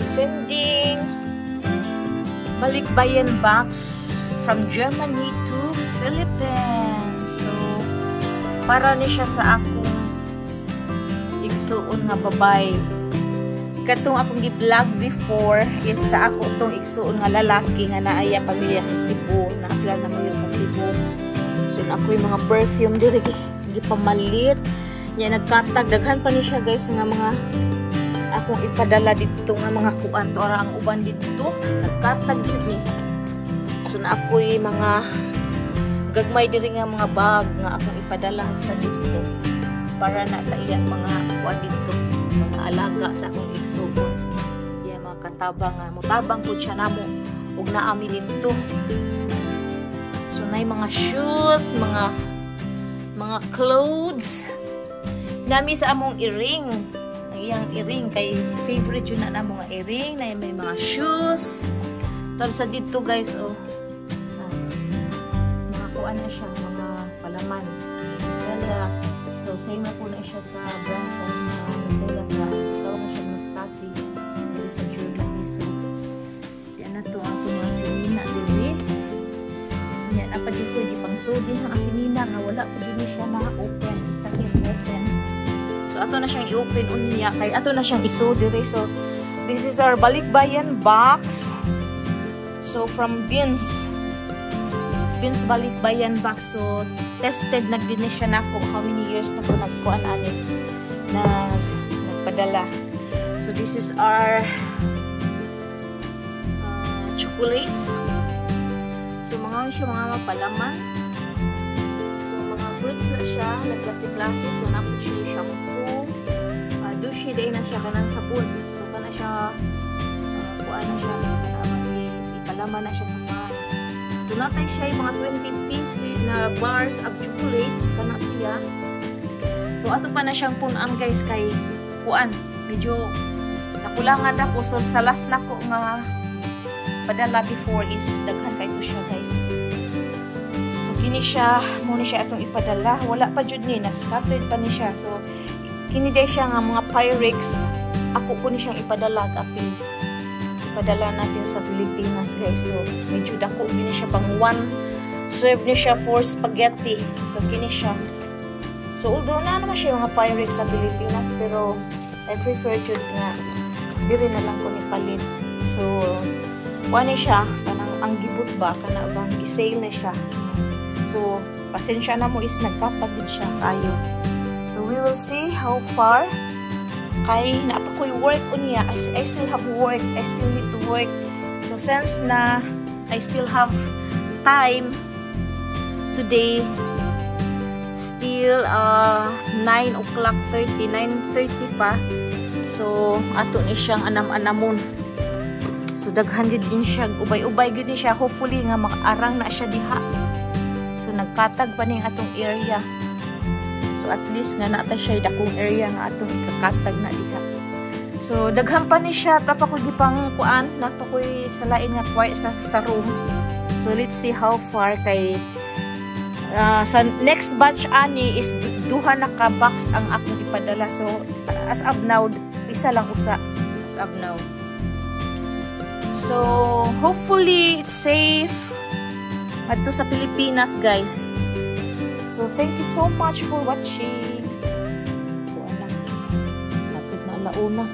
sending balikbayan box from Germany to Philippines. So para ni siya sa akong igsuon nga babay. Katong akong gi-vlog before is sa ako tong igsuon nga lalaki nga naaya pamilya sa Cebu, na sila na mo sa Cebu. So ako yung mga perfume diri gipamalit. Nya nagkatag daghan pa ni siya guys nga mga akong ipadala dito nga mga kuan to ara ang uban dito nagkatag jud ni. So na ako'y mga gagmay diri nga mga bag nga akong ipadala sa dito para na sa iya mga kuan dito, mga alaga sa akong igsuon. Iya mga katabang nga mutabang pud siya namo ug naami dito. So nay mga shoes, mga clothes. Nami sa among earring. Ang iyang earring kay favorite yun na namo nga earring na may mga shoes. Tapos sa dito guys mga kuan na siya, mga palaman. Kaya so same na po na siya sa brand sa Nutella sa tawag na siya mga stati dito sa Germany. So yan na to ang mga sinina dili. Yan apa dito di pang sodi sa sinina nga wala pa din siya ma-open. Basta open. So ato na siyang i-open unya kay ato na siyang iso dire. So this is our balikbayan box. So from Beans balikbayan box. So tested nagdin siya nako how many years na ko nagkuan ani nagpadala. So this is our chocolates. So mga siya mga mapalaman. So mga fruits na siya nagklase-klase. So napod siya shampoo, douche day na siya kanang sabon. So kana siya kuan na siya ipalaman na siya sa pan. So natay siya yung mga 20 pieces na bars of chocolates kana siya. So ato pa na siyang punan guys kay kuan medyo nakulangan ako. So sa last nako nga padala before is daghan kay to siya guys. So kini siya mo ni siya atong ipadala, wala pa jud ni na-scattered pa ni siya. So kini day siya nga mga Pyrex, ako po ni siyang ipadala kapil ipadala natin sa Pilipinas guys. So medyo dako gini siya pang one serve ni siya for spaghetti. So kini siya. So although na naman siya mga Pyrex sa Pilipinas pero I prefer jud nga diri na lang ko ni palit. So wani siya kanang ang gibot ba kana bang gisale na siya. So pasensya na mo is nagkatagid siya kayo. So we will see how far kay naapa ko'y work unya. I still have work, I still need to work. So since na I still have time today, still 9:30 pa. So ato ni siyang anam-anamon. So daghan gid din siya, ubay-ubay gid ni siya. Hopefully nga makaarang na siya diha. So nagkatag pa ning atong area. So at least nga natay siya dakong area nga atong ikakatag na diha. So daghan pa ni siya tapa ko gipang kuan, napa ko'y salain nga quiet sa room. So let's see how far kay sa next batch ani is duha na ka box ang akong ipadala. So as of now isa lang usa as of now. So hopefully it's safe adto sa Pilipinas guys. So thank you so much for watching. Kuan lang lapit na alauna.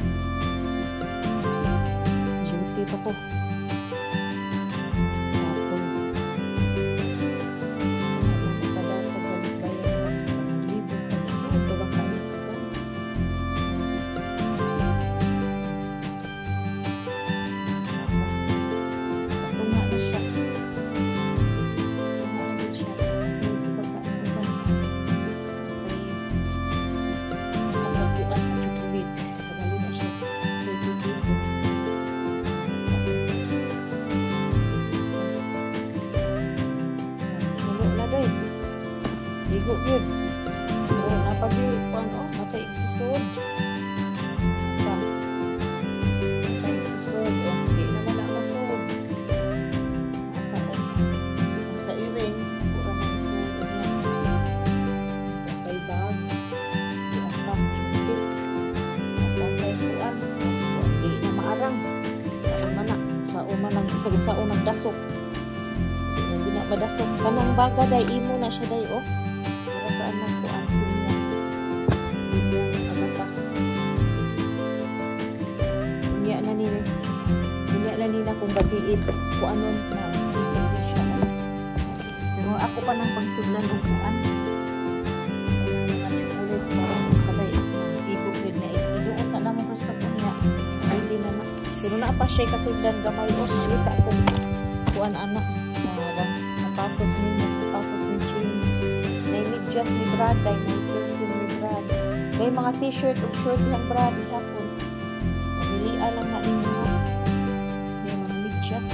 Duty pa ko. sa unsaon nagdasok. Hindi na madasok. Kanang baga day imo na siya day oh. Muragaan lang ko ang kunya. Agata. Kunya na nila. Kunya na nila kung gabiit kung anon na hindi siya. Pero ako pa nang pagsuglan o kuan. Mga chocolates parang sabay. Tigo good na idoon na naman basta kunya. Hindi na na. Pero na pa siya kasugdan gamay o malita ko. Kuan anak. Sapatos ni sapatos ni jeans. May medyas ni Brad, may perfume ni Brad. May mga t-shirt ug short yang Brad hapon. Pamilian lang na ninyo. May mga medyas.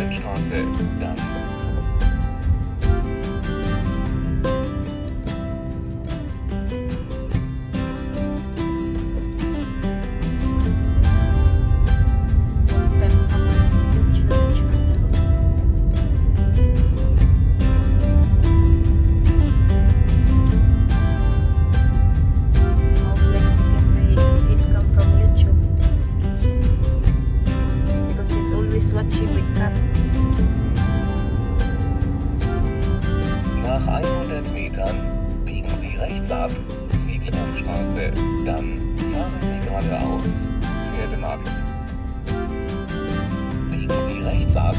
Straße, dann nach 100 Metern biegen Sie rechts ab, Ziegelhofstraße, dann fahren Sie geradeaus, Pferdemarkt. Biegen Sie rechts ab.